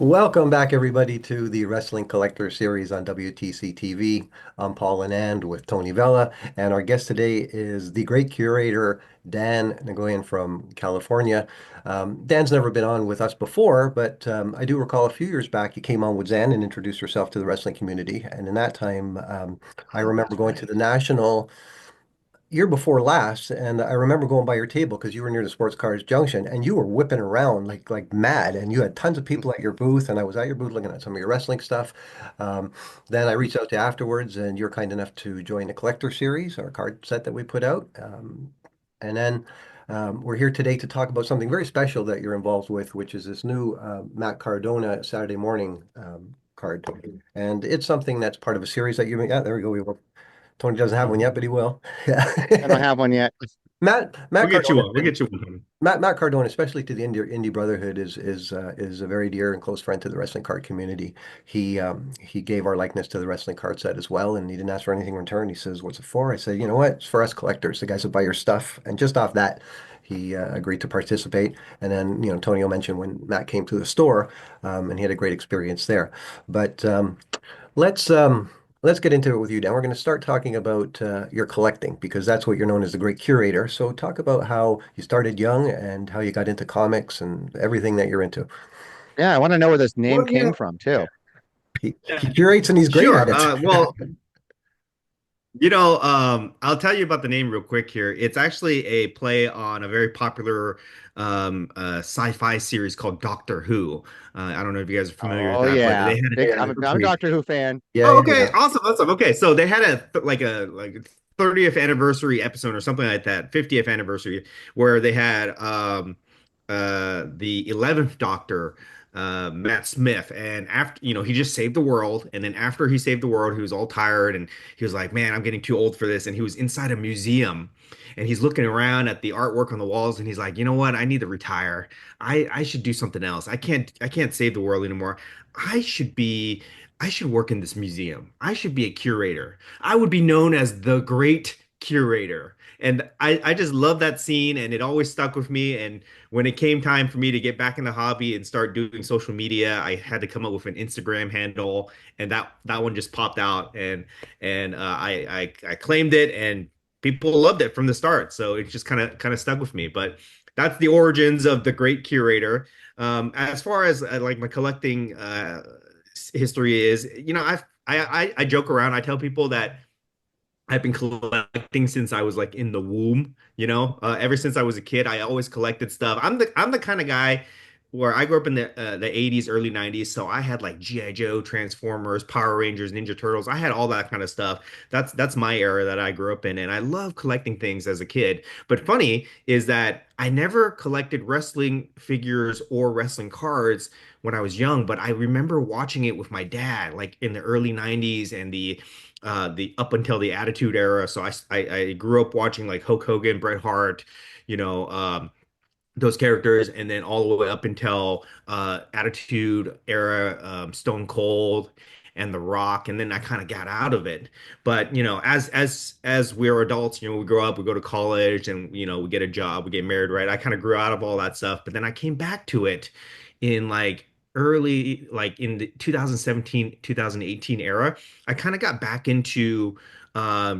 Welcome back, everybody, to the Wrestling Collector series on WTCtv. I'm Paul Anand with Tony Vela, and our guest today is the Great Curator, Dan Nguyen from California. Dan's never been on with us before, but I do recall a few years back you came on with Zan and introduced yourself to the wrestling community. And in that time, I Oh, remember that's going to right. the National year before last, and I remember going by your table because you were near the Sports Cars Junction, and you were whipping around like mad, and you had tons of people at your booth, and I was at your booth looking at some of your wrestling stuff. Um, then I reached out to you afterwards, and you're kind enough to join the collector series, our card set that we put out, and then. We're here today to talk about something very special that you're involved with, which is this new Matt Cardona Saturday morning card. And it's something that's part of a series that you, yeah, there we go. Tony doesn't have one Mhm. yet, but he will. I don't Yeah. have one yet. Matt We'll get you Cardona one. We'll get you one. Matt Cardona, especially to the Indie Brotherhood, is a very dear and close friend to the wrestling card community. He gave our likeness to the wrestling card set as well, and he didn't ask for anything in return. He says, "What's it for?" I said, "You know what? It's for us collectors, the guys that buy your stuff." And just off that, he agreed to participate. And then, Tonio mentioned when Matt came to the store, and he had a great experience there. But Let's let's get into it with you, Dan. We're going to start talking about your collecting because that's what you're known as the Great Curator. So talk about how you started young and how you got into comics and everything that you're into. Yeah, I want to know where this name Well, came from too. He curates and he's great at sure. it. I'll tell you about the name real quick here. It's actually a play on a very popular sci-fi series called Doctor Who. I don't know if you guys are familiar with Oh that, but yeah, they had big. Yeah, I'm a Doctor Who fan. yeah, Oh, yeah, okay, yeah. awesome, awesome. Okay, so they had a 30th anniversary episode or something like that, 50th anniversary, where they had the 11th Doctor, Matt Smith, and after he just saved the world, and then after he saved the world, he was all tired, and he was like, "Man, I'm getting too old for this," and he was inside a museum. And he's looking around at the artwork on the walls, and he's like, "You know what? I need to retire. I should do something else. I can't save the world anymore. I should be I should work in this museum. I should be a curator. I would be known as the Great Curator." And I just love that scene, and it always stuck with me. And when it came time for me to get back in the hobby and start doing social media, I had to come up with an Instagram handle, and that one just popped out, and I claimed it, and people loved it from the start. So it just kind of stuck with me. But that's the origins of the Great Curator. As far as like my collecting history is, I joke around. I tell people that I've been collecting since I was like in the womb, ever since I was a kid, I always collected stuff. I'm the kind of guy where I grew up in the 80s, early 90s, so I had like G.I. Joe, Transformers, Power Rangers, Ninja Turtles. I had all that kind of stuff. That's my era that I grew up in, and I love collecting things as a kid. But funny is that I never collected wrestling figures or wrestling cards when I was young, but I remember watching it with my dad, like in the early 90s and the up until the Attitude Era. So I grew up watching like Hulk Hogan, Bret Hart, you know, um, those characters, and then all the way up until Attitude Era, Stone Cold and The Rock, and then I kind of got out of it. But as we're adults, we grow up, we go to college, and we get a job, we get married, right? I kind of grew out of all that stuff, but then I came back to it in like in the 2017 2018 era. I kind of got back into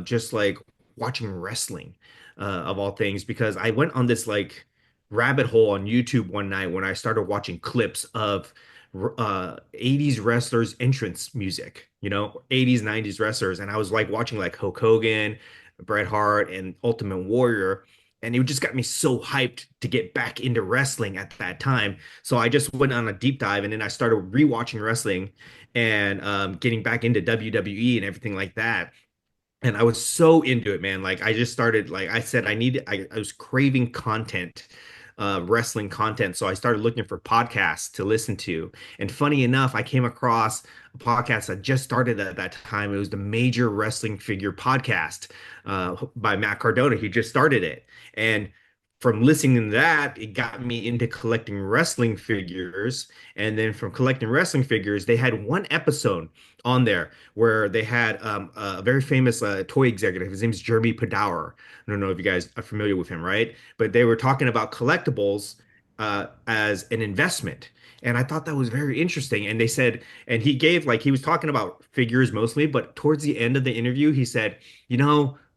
just like watching wrestling, of all things, because I went on this like rabbit hole on YouTube one night when I started watching clips of 80s wrestlers entrance music, 80s, 90s wrestlers. And I was like watching like Hulk Hogan, Bret Hart, and Ultimate Warrior. And it just got me so hyped to get back into wrestling at that time. So I just went on a deep dive, and then I started rewatching wrestling and getting back into WWE and everything like that. And I was so into it, man. Like I just started, like I said, I was craving content, wrestling content. So I started looking for podcasts to listen to. And funny enough, I came across a podcast that just started at that time. It was the Major Wrestling Figure Podcast, by Matt Cardona. He just started it. And from listening to that, it got me into collecting wrestling figures. And then from collecting wrestling figures, they had one episode on there where they had a very famous toy executive. His name's Jeremy Padawer. I don't know if you guys are familiar with him, right? But they were talking about collectibles, as an investment. And I thought that was very interesting. And they said, and he gave like he was talking about figures mostly, but towards the end of the interview, he said,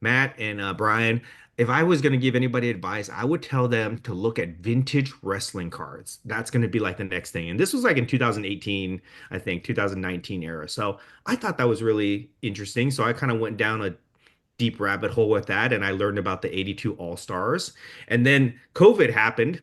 Matt and Brian, if I was going to give anybody advice, I would tell them to look at vintage wrestling cards. That's going to be like the next thing. And this was like in 2018, I think, 2019 era. So I thought that was really interesting. So I kind of went down a deep rabbit hole with that and I learned about the 82 All-Stars. And then COVID happened,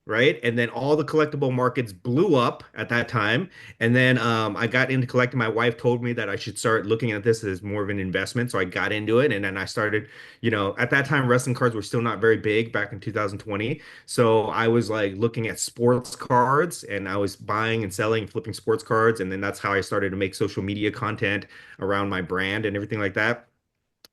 right? And then all the collectible markets blew up at that time. And then I got into collecting. My wife told me that I should start looking at this as more of an investment. So I got into it and then I started, at that time wrestling cards were still not very big back in 2020. So I was like looking at sports cards and I was buying and selling and flipping sports cards. And then that's how I started to make social media content around my brand and everything like that.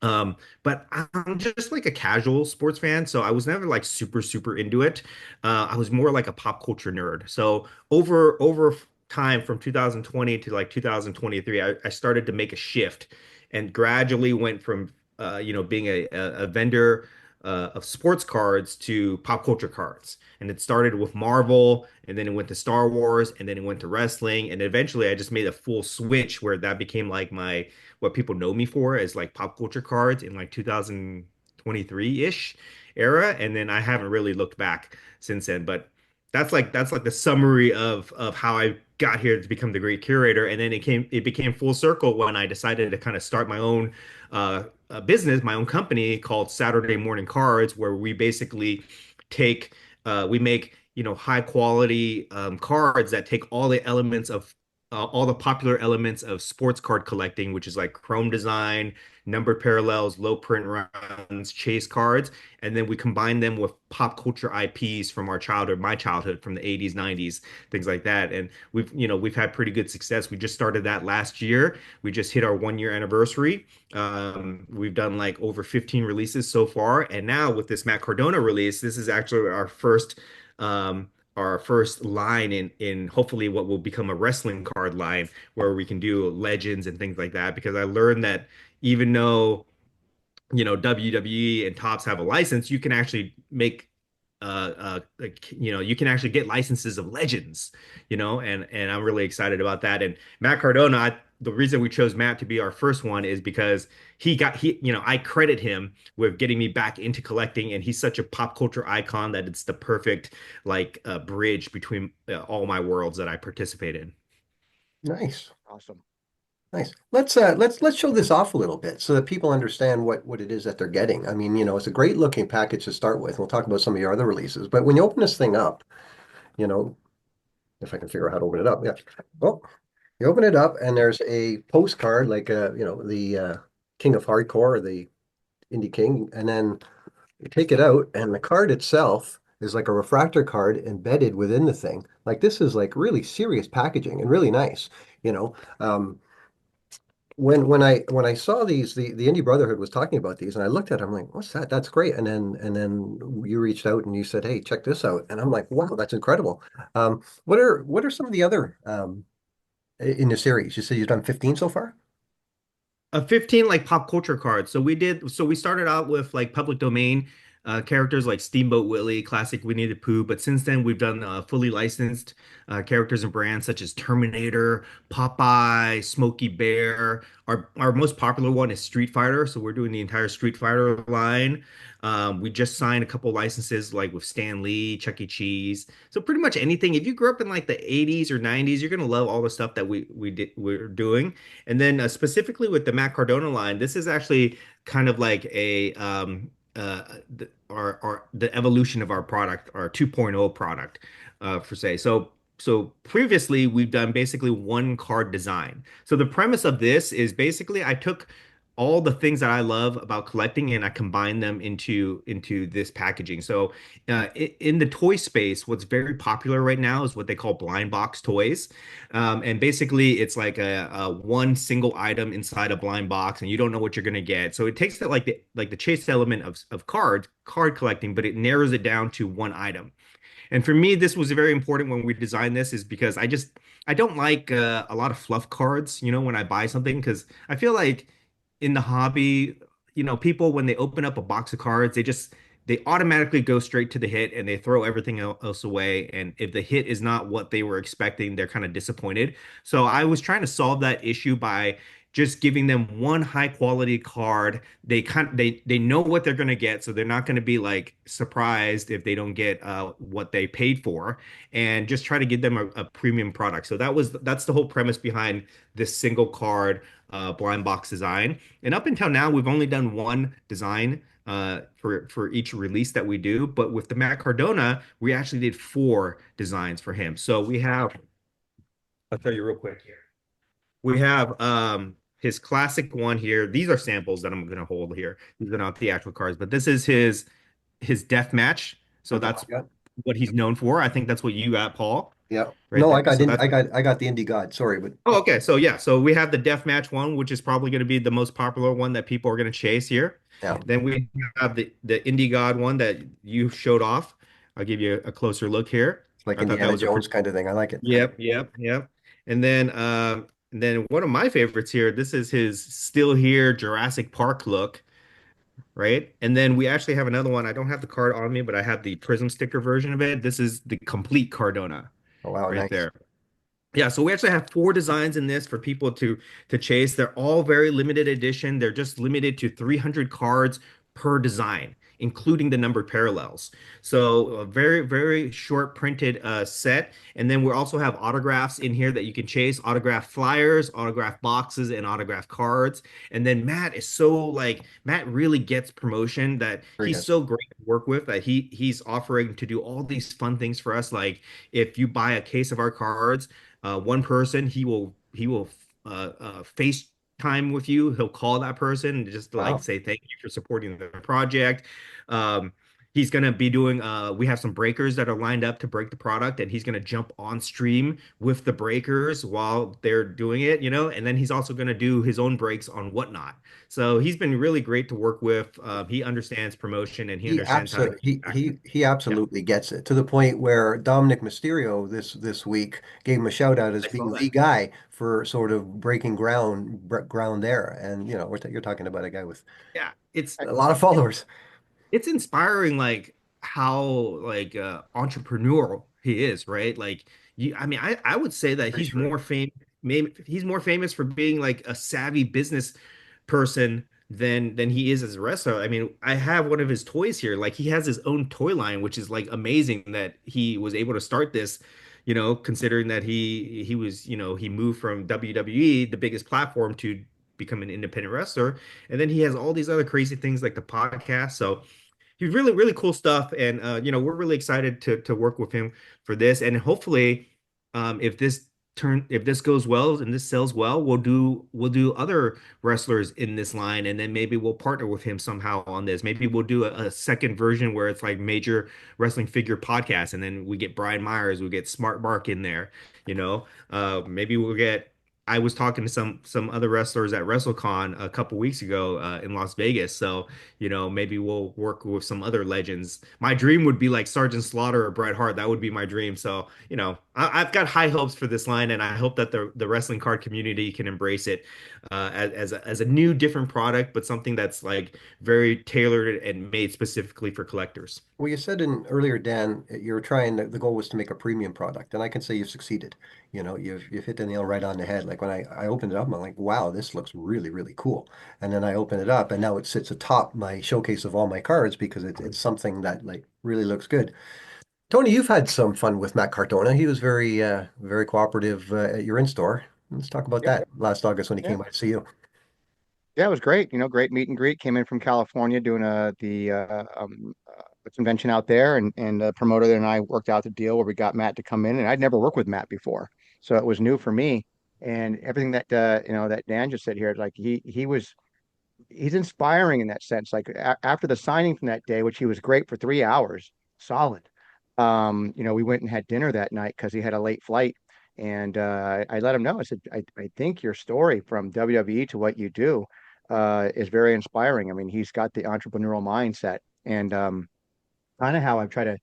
But I'm just like a casual sports fan, so I was never like super, super into it. I was more like a pop culture nerd. So over time from 2020 to like 2023, I started to make a shift and gradually went from being a vendor of sports cards to pop culture cards. And it started with Marvel, and then it went to Star Wars, and then it went to wrestling, and eventually I just made a full switch where that became like my what people know me for as like pop culture cards in like 2023-ish era. And then I haven't really looked back since then. But that's like the summary of how I got here to become the great curator. And then it became full circle when I decided to kind of start my own business, my own company called Saturday Morning Cards, where we basically take we make high quality cards that take all the popular elements of sports card collecting, which is like chrome design, numbered parallels, low print runs, chase cards, and then we combine them with pop culture IPs from our childhood, my childhood from the 80s, 90s, things like that. And we've had pretty good success. We just started that last year. We just hit our 1 year anniversary. We've done like over 15 releases so far. And now with this Matt Cardona release, this is actually our first line in hopefully what will become a wrestling card line where we can do legends and things like that because I learned that even though WWE and Topps have a license, you can actually make you can actually get licenses of legends, and I'm really excited about that. And Matt Cardona, the reason we chose Matt to be our first one is because I credit him with getting me back into collecting, and he's such a pop culture icon that it's the perfect like bridge between all my worlds that I participate in. Nice. Awesome. Nice. Let's show this off a little bit so that people understand what it is that they're getting. I mean, it's a great looking package to start with. We'll talk about some of your other releases, but when you open this thing up, you know, if I can figure out how to open it up, yeah. Well, you open it up and there's a postcard like the King of Hardcore, the Indie King, and then you take it out and the card itself is like a refractor card embedded within the thing. Like this is like really serious packaging and really nice, you know. When I saw these, the Indie Brotherhood was talking about these, and I looked at them, I'm like, what's that? That's great. And then you reached out and you said, hey, check this out. And I'm like, wow, that's incredible. What are some of the other in the series? You said you've done 15 so far? 15 like pop culture cards. So we started out with like public domain characters like Steamboat Willie, classic Winnie the Pooh, but since then we've done fully licensed characters and brands such as Terminator, Popeye, Smokey Bear. Our most popular one is Street Fighter, so we're doing the entire Street Fighter line. We just signed a couple licenses like with Stan Lee, Chuck E. Cheese. So pretty much anything. If you grew up in like the 80s or 90s, you're gonna love all the stuff that we're doing. And then specifically with the Matt Cardona line, this is actually kind of like the evolution of our product, our 2.0 product, per se. So previously we've done basically one card design. So the premise of this is basically I took all the things that I love about collecting and I combined them into this packaging. So in the toy space, what's very popular right now is what they call blind box toys. And basically, it's like a one single item inside a blind box, and you don't know what you're gonna get. So it takes that like the chase element of card collecting, but it narrows it down to one item. And for me, this was very important when we designed this, is because I don't like a lot of fluff cards, when I buy something, because I feel like in the hobby, people when they open up a box of cards, they automatically go straight to the hit and they throw everything else away. And if the hit is not what they were expecting, they're kind of disappointed. So I was trying to solve that issue by just giving them one high quality card. They know what they're going to get, so they're not going to be like surprised if they don't get what they paid for, and just try to give them a premium product. So that's the whole premise behind this single card blind box design. And up until now, we've only done one design for each release that we do. But with the Matt Cardona, we actually did four designs for him. So we have, I'll tell you real quick here. We have his classic one here. These are samples that I'm gonna hold here. These are not the actual cards, but this is his death match. So Okay. that's Yeah. what he's known for. I think that's what you got, Paul, Yeah. right No, there. So that's I got the Indie God. Sorry, but oh, okay. So yeah, so we have the deathmatch one, which is probably going to be the most popular one that people are going to chase here. yeah, Then we have the Indie God one that you showed off. I'll give you a closer look here. it's like I thought that Indiana was a Jones pretty. kind of thing. I like it. Yep. And then one of my favorites here. This is his still here Jurassic Park look, right? And then we actually have another one. I don't have the card on me, but I have the Prism sticker version of it. This is the complete Cardona Oh, wow, right nice. there. Yeah, so we actually have four designs in this for people to chase. They're all very limited edition. They're just limited to 300 cards per design, including the numbered parallels. So a very short printed set. And then we also have autographs in here that you can chase, autograph flyers, autograph boxes, and autograph cards. And then Matt really gets promotion that Very he's good. so great to work with that he's offering to do all these fun things for us. Like if you buy a case of our cards, one person he will FaceTime with you. He'll call that person just to like Wow. say thank you for supporting the project. Um, he's gonna be doing we have some breakers that are lined up to break the product, and he's gonna jump on stream with the breakers while they're doing it, and then he's also gonna do his own breaks on Whatnot. So he's been really great to work with. He understands promotion and he understands how to keep track. He Yeah, absolutely gets it to the point where Dominic Mysterio this week gave him a shout out as I saw being that. the guy for sort of breaking ground there. And you're talking about a guy with Yeah, it's a lot of followers. it's inspiring like how like entrepreneurial he is, right? Like I mean I would say that Very shrewd. maybe he's more famous for being like a savvy business person than he is as a wrestler. I mean, I have one of his toys here. Like he has his own toy line, which is like amazing that he was able to start this, considering that he was, he moved from WWE, the biggest platform, to become an independent wrestler. And then he has all these other crazy things like the podcast. So he's really cool stuff, and we're really excited to work with him for this, and hopefully, if this goes well and this sells well, we'll do other wrestlers in this line, and then maybe we'll partner with him somehow on this. Maybe we'll do a second version where it's like major wrestling figure podcast, and then we get Brian Myers, we get Smart Mark in there, maybe we'll get. I was talking to some other wrestlers at WrestleCon a couple weeks ago in Las Vegas, so maybe we'll work with some other legends. My dream would be like Sergeant Slaughter or Bret Hart. That would be my dream. So, I've got high hopes for this line, and I hope that the wrestling card community can embrace it as a new, different product, but something that's like very tailored and made specifically for collectors. Well, you said in earlier, Dan, you're trying, the goal was to make a premium product, and I can say you've succeeded. You've hit the nail right on the head. Like when I opened it up, I'm like, wow, this looks really cool. And then I open it up, and now it sits atop my showcase of all my cards because it's something that like really looks good. Tony, you've had some fun with Matt Cardona. He was very cooperative at your in-store. Let's talk about Yeah, that last August when he yeah. came by to see you. Yeah, it was great. Great meet and greet. Came in from California doing a convention out there, and the promoter there and I worked out the deal where we got Matt to come in, and I'd never worked with Matt before, so it was new for me. And everything that that Dan just said here, like he's inspiring in that sense. Like after the signing from that day, which he was great for 3 hours, solid. We went and had dinner that night because he had a late flight. And I let him know. I said, I think your story from WWE to what you do is very inspiring. I mean, he's got the entrepreneurial mindset, and kind of how I've tried to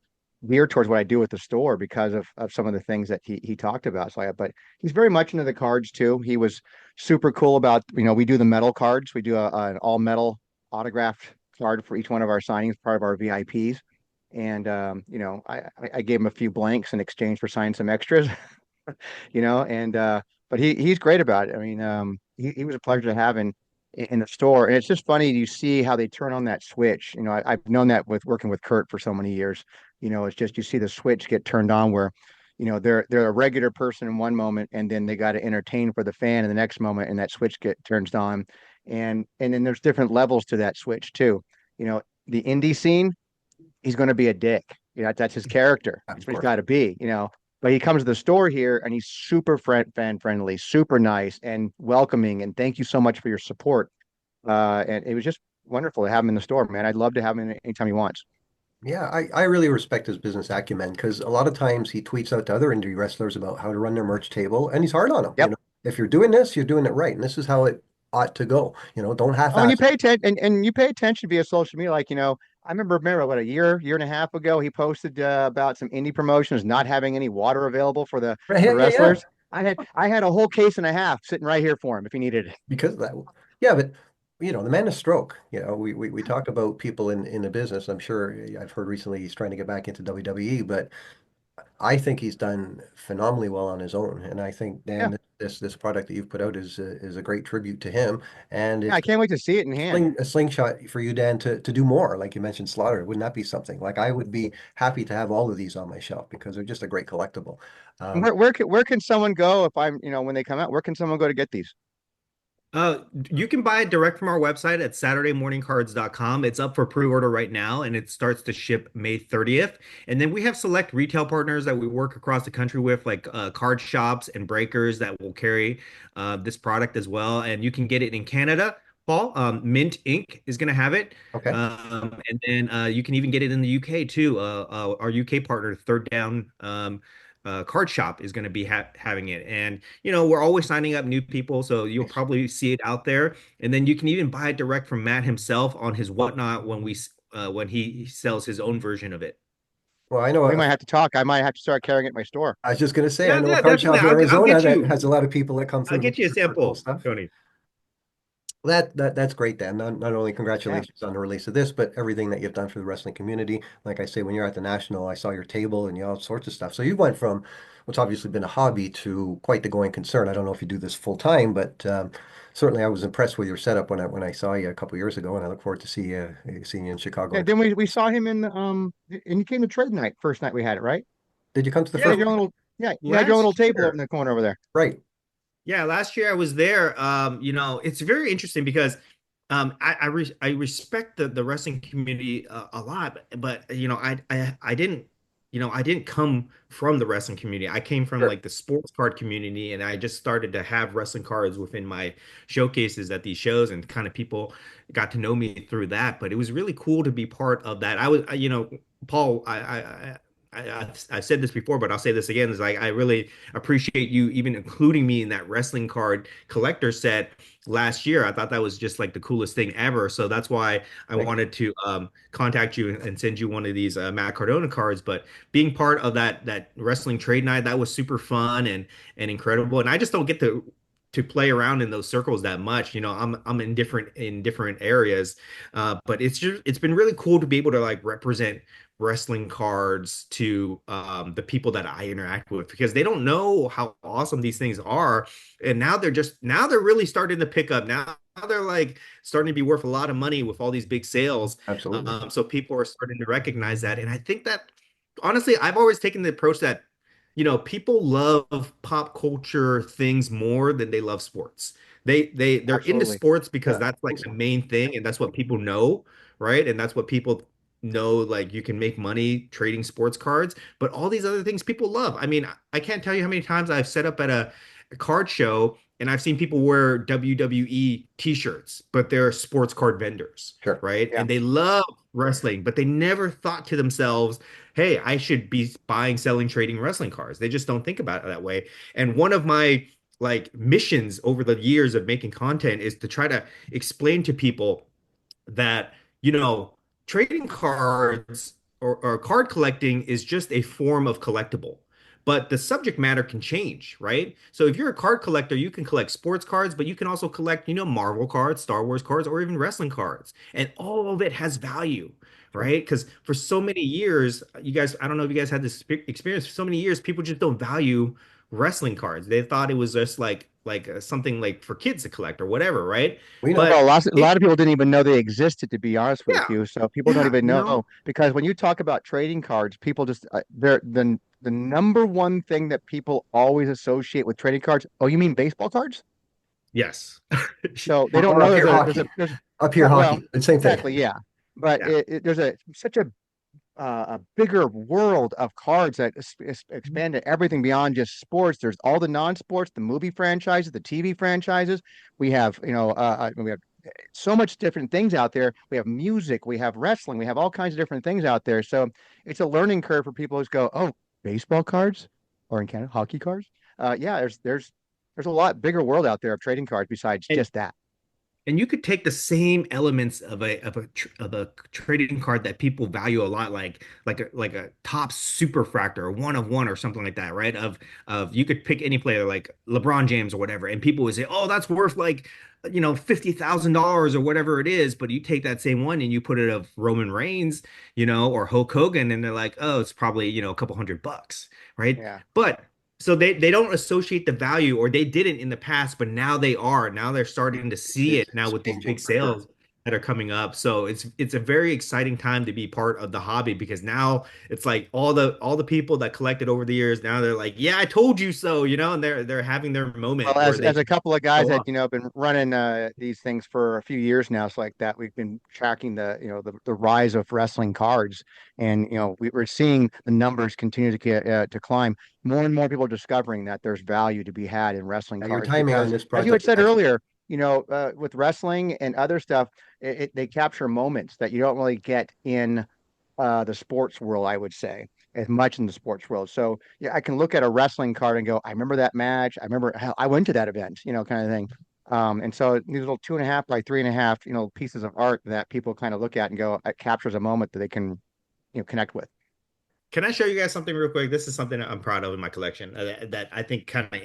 veer towards what I do with the store because of some of the things that he talked about. But he's very much into the cards too. He was super cool about, we do the metal cards. We do an all metal autographed card for each one of our signings, part of our VIPs. And I gave him a few blanks in exchange for signing some extras. And but he's great about it. I mean, he was a pleasure to have in the store. And it's just funny you see how they turn on that switch. I've known that with working with Kurt for so many years. It's just you see the switch get turned on where, they're a regular person in one moment, and then they got to entertain for the fan in the next moment, and that switch get turns on. And then there's different levels to that switch too. The indie scene, he's going to be a dick. That's his character. It's Of what he's course. got to be. But he comes to the store here and he's super fan friendly, super nice and welcoming. And thank you so much for your support. And it was just wonderful to have him in the store, man. I'd love to have him in anytime he wants. Yeah, I really respect his business acumen because a lot of times he tweets out to other indie wrestlers about how to run their merch table, and he's hard on them. Yep. If you're doing this, you're doing it right, and this is how it ought to go. Don't Oh, and you half-ass it. pay attention and you pay attention via social media. Like, I remember what, a year and a half ago, he posted about some indie promotions not having any water available for the Right, for yeah, the yeah, yeah. wrestlers. I had a whole case and a half sitting right here for him if he needed it. Because of that, yeah, but the man is stroke. We talk about people in the business. I'm sure I've heard recently he's trying to get back into WWE, but I think he's done phenomenally well on his own. And I think, Yeah. Dan, this product that you've put out is a great tribute to him. And Yeah, I it's can't wait to see it in hand. a slingshot for you, Dan, to do more. Like you mentioned, Slaughter. Wouldn't that be something? Like I would be happy to have all of these on my shelf because they're just a great collectible. And Um, where can someone go if when they come out? Where can someone go to get these? You can buy it direct from our website at SaturdayMorningCards.com. It's up for pre-order right now, and it starts to ship May 30th. And then we have select retail partners that we work across the country with, like card shops and breakers that will carry this product as well. And you can get it in Canada. Paul, Mint Inc. is going to have it. okay. And then you can even get it in the UK too. Our UK partner, Third Down Card Shop, is going to be having it. And we're always signing up new people, so you'll Nice. probably see it out there. And then you can even buy it direct from Matt himself on his Whatnot when he sells his own version of it. Well, I know. We might have to talk. I might have to start carrying it in my store. I was just going to say, I Yeah, know a yeah, card definitely. shop in I'll Arizona get that you. has a lot of people that come I'll through get you a for cool sample, stuff. Tony. That's great, Dan. Not only Yeah. congratulations on the release of this, but everything that you've done for the wrestling community. Like I say, when you're at the National, I saw your table and all sorts of stuff. So you went from what's obviously been a hobby to quite the going concern. I don't know if you do this full time, but certainly I was impressed with your setup when I saw you a couple years ago, and I look forward to seeing you in Chicago. Yeah. Then we saw him and you came to trade night first night we had it, right? Did you come to the You Yeah, first had your own one? little yeah, you had your own little last table over in year. the corner over there. Right. Yeah, last year I was there. It's very interesting because I respect the wrestling community a lot, but I didn't come from the wrestling community. I came from Sure. like the sports card community, and I just started to have wrestling cards within my showcases at these shows, and kind of people got to know me through that. But it was really cool to be part of that. Paul, I've said this before, but I'll say this again, is like I really appreciate you even including me in that wrestling card collector set last year. I thought that was just like the coolest thing ever. So that's why I Thank you. wanted to contact you and send you one of these Matt Cardona cards. But being part of that wrestling trade night, that was super fun and incredible. And I just don't get to play around in those circles that much. I'm in different areas, but it's been really cool to be able to like represent wrestling cards to the people that I interact with because they don't know how awesome these things are. And now they're really starting to pick up. Now they're like starting to be worth a lot of money with all these big sales. Absolutely. So people are starting to recognize that. And I think that honestly, I've always taken the approach that, people love pop culture things more than they love sports. They're into Absolutely. sports because Yeah, I that's like think the so. main thing and that's what people know, right? And that's what people know, like you can make money trading sports cards, but all these other things people love. I mean, I can't tell you how many times I've set up at a card show and I've seen people wear WWE t-shirts, but they're sports card vendors, Sure. right? Yeah. And they love wrestling, but they never thought to themselves, hey, I should be buying, selling, trading wrestling cards. They just don't think about it that way. And one of my like missions over the years of making content is to try to explain to people that, you know, trading cards or card collecting is just a form of collectible. but the subject matter can change, right? So if you're a card collector, you can collect sports cards, but you can also collect, Marvel cards, Star Wars cards, or even wrestling cards. And all of it has value, Sure. right? Because for so many years, you guys, I don't know if you guys had this experience, for so many years, people just don't value wrestling cards. They thought it was just like something like for kids to collect or whatever, right? We know. Well, But a it, lot of people didn't even know they existed, to be honest with yeah, you. So people don't yeah, even know because when you talk about trading cards, people just they're the number one thing that people always associate with trading cards. Oh, you mean baseball cards? yes. So they don't Or know up here there's a hockey. there's Up here yeah, well, hockey. The same thing. exactly, yeah. But Yeah. there's such a bigger world of cards that expand to everything beyond just sports. There's all the non-sports, the movie franchises, the TV franchises. We have, we have so much different things out there. We have music, we have wrestling, we have all kinds of different things out there. So it's a learning curve for people who go, oh, baseball cards, or in Canada, hockey cards. Yeah, there's a lot bigger world out there of trading cards besides And just that. And you could take the same elements of a trading card that people value a lot, like a top superfractor or one of one or something like that, right? Of you could pick any player like LeBron James or whatever, and people would say, "Oh, that's worth like $50,000 or whatever it is." But you take that same one and you put it of Roman Reigns, or Hulk Hogan, and they're like, "Oh, it's probably a couple $100, right?" Yeah. But so they don't associate the value, or they didn't in the past, but now they are. Now they're starting to see it now It's with these big changing for sure. sales that are coming up. So it's a very exciting time to be part of the hobby because now it's like all the people that collected over the years, now they're like, yeah, I told you so, and they're having their Well, moment where they as a can couple of guys show that off. been running these things for a few years now, it's like that we've been tracking the rise of wrestling cards, and we're seeing the numbers continue to get to climb. More and more people are discovering that there's value to be had in wrestling Now, your cards timing on because, this as you had project is said excellent. earlier, with wrestling and other stuff, they capture moments that you don't really get in the sports world, I would say, as much in the sports world. So yeah, I can look at a wrestling card and go, I remember that match. I remember how I went to that event, kind of thing. And so these little 2.5 by 3.5, pieces of art that people kind of look at and go, it captures a moment that they can, connect with. Can I show you guys something real quick? This is something that I'm proud of in my collection that I think kind of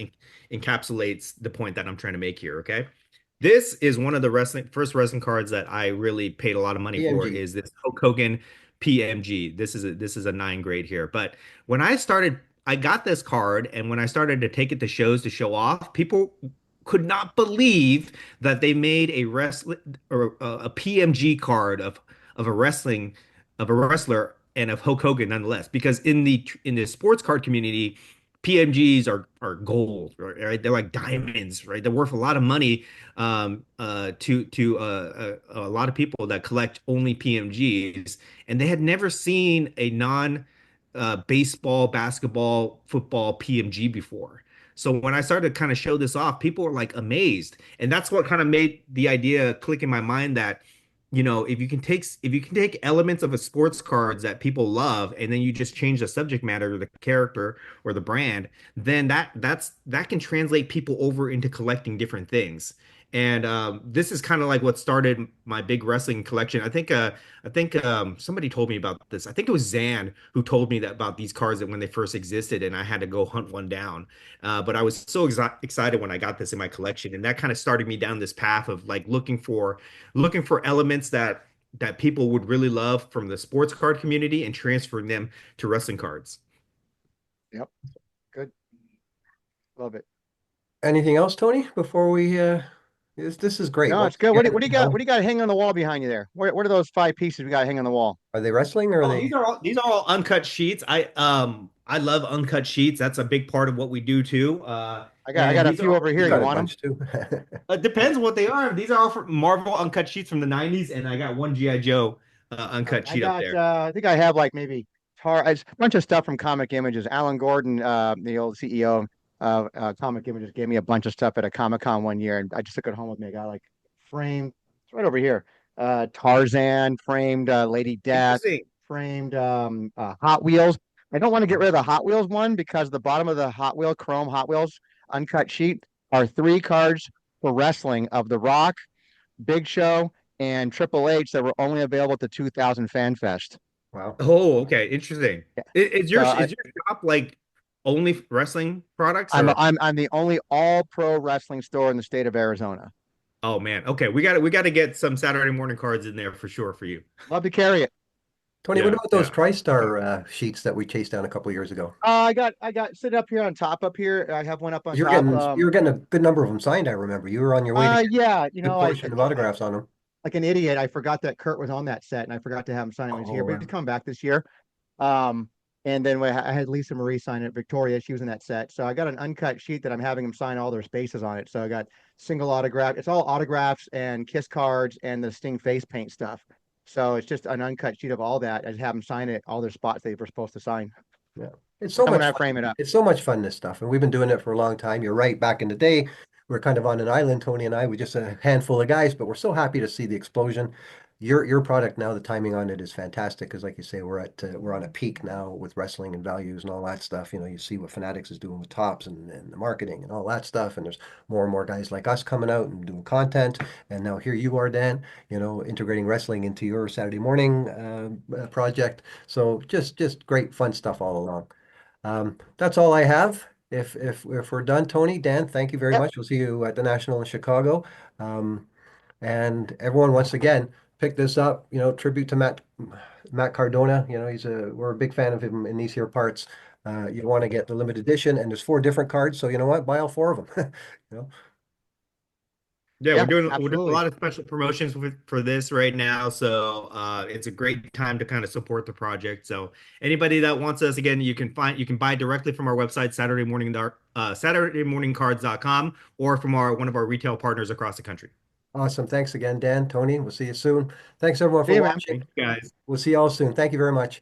encapsulates the point that I'm trying to make here. Okay. This is one of the first wrestling cards that I really paid a lot of money for PMG. is this Hulk Hogan PMG. This is a 9 grade here. But when I got this card, and when I started to take it to shows to show off, people could not believe that they made a wrestling or a PMG card of a wrestling of a wrestler and of Hulk Hogan nonetheless. Because in the sports card community, PMGs are gold, right? They're like diamonds, right? They're worth a lot of money to a lot of people that collect only PMGs, and they had never seen a non baseball, basketball, football PMG before. So when I started to kind of show this off, people were like amazed, and that's what kind of made the idea click in my mind that if you can take elements of a sports cards that people love and then you just change the subject matter or the character or the brand, then that can translate people over into collecting different things. And this is kind of like what started my big wrestling collection. I think somebody told me about this. I think it was Zan who told me that about these cards that when they first existed, and I had to go hunt one down. But I was so excited when I got this in my collection, and that kind of started me down this path of like looking for elements that people would really love from the sports card community and transferring them to wrestling cards. Yep. Good. Love it. Anything else, Tony? Before we this is great. No, Once it's good. again, What do you got? What do you got hanging on the wall behind you there? What are those five pieces we got hanging on the wall? are they wrestling or are Oh, they? these are all uncut sheets. I love uncut sheets. That's a big part of what we do too. I And got a these are few all over We've here. You got a want them? bunch too. it depends what they are. These are all from Marvel uncut sheets from the 90s, and I got one G.I. Joe uncut I sheet up got there. I think I have like maybe it's a bunch of stuff from Comic Images. Alan Gordon, the old CEO of Comic Images, gave me a bunch of stuff at a Comic-Con one year, and I just took it home with me. I got like framed, it's right over here. Tarzan, framed Lady Death, Interesting. framed Hot Wheels. I don't want to get rid of the Hot Wheels one because the bottom of the Hot Wheel Chrome Hot Wheels uncut sheet are three cards for wrestling of The Rock, Big Show, and Triple H that were only available at the 2000 Fan Fest. Wow. Oh, okay. Interesting. Yeah. Is So your is your shop like only wrestling products, I'm or I'm the only all pro wrestling store in the state of Arizona. oh man, okay, we got to get some Saturday morning cards in there for sure for you. Love to carry it. Tony, what Yeah, about those yeah. TriStar sheets that we chased down a couple of years ago? I got sit up here on top up here. I have one up on top. You were getting a good number of them signed, I remember. You were on your way to get Yeah, a good portion of autographs on them. like an idiot, I forgot that Kurt was on that set, and I forgot to have him sign it when he was here. Oh, But he's coming back this year. Um, and then I had Lisa Marie sign it. Victoria, she was in that set. So I got an uncut sheet that I'm having him sign all their spaces on it. So I got single autograph. It's all autographs and kiss cards and the Sting face paint stuff. So it's just an uncut sheet of all that. I just have them sign it, all their spots they were supposed to sign. yeah. It's so I'm much gonna fun. frame it up. It's so much fun, this stuff. And we've been doing it for a long time. You're right. Back in the day, we were kind of on an island, Tony and I, with just a handful of guys, but we're so happy to see the explosion. Your product now, the timing on it is fantastic because, like you say, we're on a peak now with wrestling and values and all that stuff. You know, you see what Fanatics is doing with tops and the marketing and all that stuff. And there's more and more guys like us coming out and doing content. And now here you are, Dan, you know, integrating wrestling into your Saturday morning project. So just great fun stuff all along. That's all I have. If we're done, Tony, Dan, thank you very Yep. much. We'll see you at the National in Chicago. And everyone, once again, pick this up. You know, tribute to Matt Cardona. You know, we're a big fan of him in these here parts. You want to get the limited edition, and there's four different cards. So you know what? Buy all four of them. You know, Yeah, we're Yeah, doing a absolutely. lot of special promotions for this right now, so it's a great time to kind of support the project. So anybody that wants us, again, you can buy directly from our website, SaturdayMorningCards.com, or from our one of our retail partners across the country. awesome. Thanks again, Dan, Tony. We'll see you soon. Thanks everyone See for you, man. watching. Thank you guys. We'll see you all soon. Thank you very much.